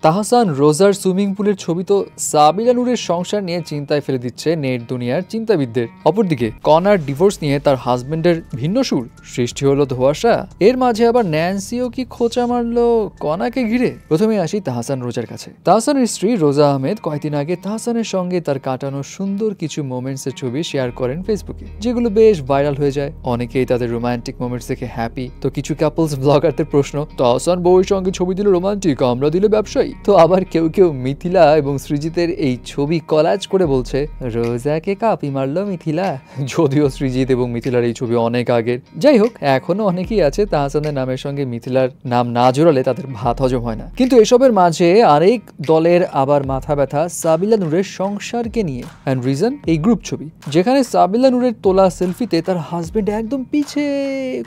তাহসান রোজার সুইমিং পুলের ছবি তো সাবিলা নূরের সংসার নিয়ে চিন্তায় ফেলে দিচ্ছে নেট দুনিয়ার চিন্তাবিদদের। অপরদিকে কনার ডিভোর্স নিয়ে তার হাজবেন্ডের ভিন্ন সুর সৃষ্টি হলো ধোঁয়াশা। এর মাঝে আবার ন্যান্সিও কি খোঁচা মারলো কনাকে ঘিরে। প্রথমে আসি তাহসান রোজার কাছে। তাহসানের স্ত্রী রোজা আহমেদ কয়েকদিন আগে তাহসানের সঙ্গে তার কাটানো সুন্দর কিছু মোমেন্টস এর ছবি শেয়ার করেন ফেসবুকে, যেগুলো বেশ ভাইরাল হয়ে যায়। অনেকেই তাদের রোমান্টিক মোমেন্টস দেখে হ্যাপি, তো কিছু কাপলস ব্লগারদের প্রশ্ন, তাহসান বউয়ের সঙ্গে ছবি দিলে রোমান্টিক, আমরা দিলে ব্যবসায়ী। তো আবার কেউ কেউ মিথিলা এবং সৃজিতের এই ছবি কলাজ করে বলছে রোজাকে কাপি মারলো মিথিলা। যদিও সৃজিত এবং মিথিলার এই ছবি অনেক আগের। যাই হোক, এখনো অনেকেই আছে তাহসানের নামের সঙ্গে মিথিলার নাম না জোড়ালে তাদের ভাত হজম হয় না। কিন্তু এসবের মাঝে আরেক দলের আবার মাথা ব্যথা সাবিলা নূরের সংসারকে নিয়ে। অ্যান্ড রিজন এই গ্রুপ ছবি, যেখানে সাবিলা নূরের তোলা সেলফিতে তার হাজবেন্ড একদম পিছে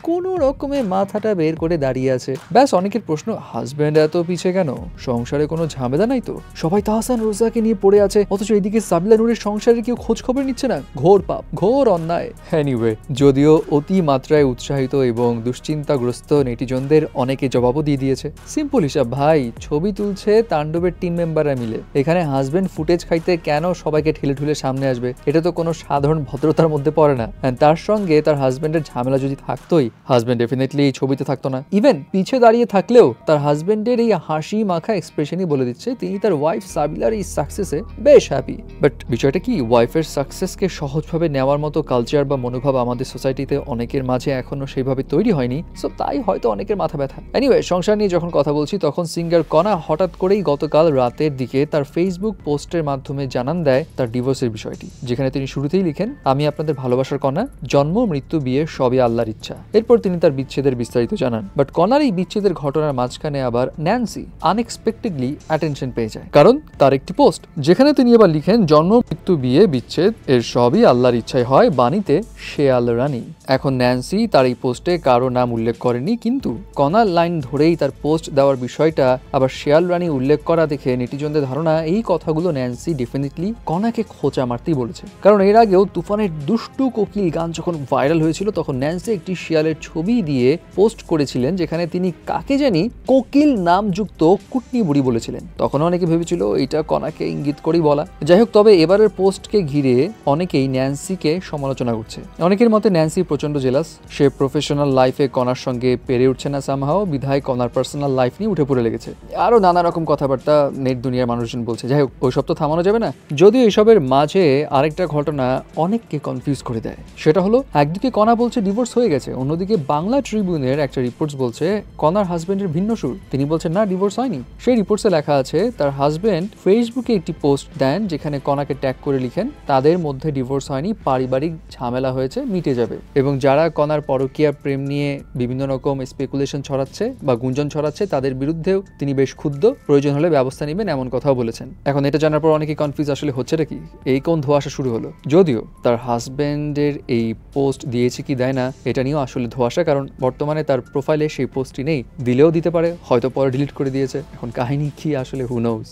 কোনো রকমে মাথাটা বের করে দাঁড়িয়ে আছে। ব্যাস অনেকের প্রশ্ন, হাজবেন্ড এত পিছে কেন? সংসারে কোনো ঝামেলা নাই তো? সবাই তাহসান রোজাকে নিয়ে পড়ে আছে, অথচ এদিকে সাবিলা নূরের সংসারের কেউ খোঁজ খবর নিচ্ছে না। ঘোর পাপ, ঘোর অন্যায়। এনিওয়ে, যদিও অতি মাত্রায় উৎসাহিত এবং দুশ্চিন্তাগ্রস্ত নেটিজনদের অনেকে জবাবও দিয়ে দিয়েছে। সিম্পল হিসাব ভাই, ছবি তুলছে তাণ্ডবের টিম মেম্বাররা মিলে, এখানে হাজবেন্ড ফুটেজ খাইতে কেন সবাইকে ঠেলে ঠুলে সামনে আসবে? এটা তো কোনো সাধারণ ভদ্রতার মধ্যে পড়ে না। তার সঙ্গে তার হাজবেন্ডের ঝামেলা যদি থাকতোই, হাজবেন্ড ডেফিনেটলি এই ছবিতে থাকতো না। ইভেন পিছে দাঁড়িয়ে থাকলেও তার হাজবেন্ডের এই হাসি মাখা এক্সপ্রেশনই বলে দিচ্ছে তিনি তার ওয়াইফ সাবিলার এই সাকসেসে বেশ হ্যাপি। বাট বিষয়টা কি, ওয়াইফের সাকসেসকে সহজভাবে নেওয়ার মতো কালচার বা মনোভাব আমাদের সোসাইটিতে অনেকের মাঝে এখনো সেইভাবে তৈরি হয়নি। সো তাই হয়তো অনেকের মাথা ব্যথা। এনিওয়ে, সংসার নিয়ে যখন কথা বলছি, তখন সিঙ্গার কনা হঠাৎ করেই গতকাল রাতের দিকে তার ফেসবুক পোস্টের মাধ্যমে জানান দেয় তার ডিভোর্সের বিষয়টি, যেখানে তিনি শুরুতেই লিখেন, আমি আপনাদের ভালোবাসার কণা, জন্ম মৃত্যু বিয়ে সবই আল্লাহর ইচ্ছা। এরপর তিনি তার বিচ্ছেদের বিস্তারিত জানান। বাট কনার এই বিচ্ছেদের ঘটনার মাঝখানে আবার ন্যান্সি আনএক্সপেক্টেডলি অ্যাটেনশন পেয়ে যায়, কারণ তার একটি পোস্ট, যেখানে তিনি আবার লিখেন, জন্ম মৃত্যু বিয়ে বিচ্ছেদ এর সবই আল্লাহর ইচ্ছায় হয়, বাণীতে শেয়াল রানী। এখন ন্যান্সি তার এই পোস্টে কারো নাম উল্লেখ করেনি, কিন্তু কনার লাইন ধরেই তার পোস্ট দেওয়ার বিষয়টা আবার শেয়াল রানী উল্লেখ করা দেখে নেটিজনদের ধারণা এই কথাগুলো ন্যান্সি ডেফিনেটলি কনাকে খোঁচা মারতেই বলেছে। কারণ এর আগেও তুফানের দুষ্টু কোকিল গান যখন ভাইরাল হয়েছিল, তখন ন্যান্সি একটি শিয়ালের ছবি দিয়ে পোস্ট করেছিলেন, যেখানে তিনি কাকে জানি কোকিল নামযুক্ত কুটনি বুড়ি বলেছিলেন। তখন অনেকে ভেবেছিল এটা কনাকে ইঙ্গিত করেই বলা। যাই হোক, তবে এবারের পোস্টকে ঘিরে অনেকেই ন্যান্সিকে সমালোচনা করছে। অনেকের মতে ন্যান্সি প্রচন্ড জেলাস, সে প্রফেশনাল লাইফে কনার সঙ্গে পেরে উঠছে না সামহাও, বিধায় কনার পার্সোনাল লাইফ নিয়ে উঠে পড়ে লেগেছে। আরো নানা রকম কথাবার্তা নেট দুনিয়ার মানুষজন বলছে। যাই হোক, ওইসব তো থামানো যাবে না। যদিও এসবের মাঝে আরেকটা ঘটনা অনেককে কনফিউজ করে দেয়। সেটা হলো, একদিকে কনা বলছে ডিভোর্স হয়ে গেছে, অন্যদিকে বাংলা ট্রিবিউনের একটা রিপোর্টস বলছে কনার হাজবেন্ডের ভিন্ন সুর। তিনি বলছেন না, ডিভোর্স হয়নি। সেই রিপোর্টসে লেখা আছে তার হাজবেন্ড ফেসবুকে একটি পোস্ট দেন, যেখানে কনাকে ট্যাগ করে লিখেন, তাদের মধ্যে ডিভোর্স হয়নি, পারিবারিক ঝামেলা হয়েছে, মিটে যাবে। এবং যারা কনার পরকীয়া প্রেম নিয়ে বিভিন্ন রকম স্পেকুলেশন ছড়াচ্ছে বা গুঞ্জন ছড়াচ্ছে, তাদের বিরুদ্ধেও তিনি বেশ ক্ষুব্ধ, প্রয়োজন হলে ব্যবস্থা নেবেন, এমন কথাও বলেছেন। এখন এটা জানার পর অনেকে কনফিউজ, আসলে হচ্ছেটা কি, এই কোন ধোঁয়াশা শুরু হলো? যদিও তার হাজবেন্ডের এই পোস্ট দিয়েছে কি দেয় না, এটা নিয়েও আসলে ধোঁয়াশা, কারণ বর্তমানে তার প্রোফাইলে সেই পোস্টটি নেই। দিলেও দিতে পারে, হয়তো পরে ডিলিট করে দিয়েছে। এখন কাহিনী কি আসলে, হু নোজ।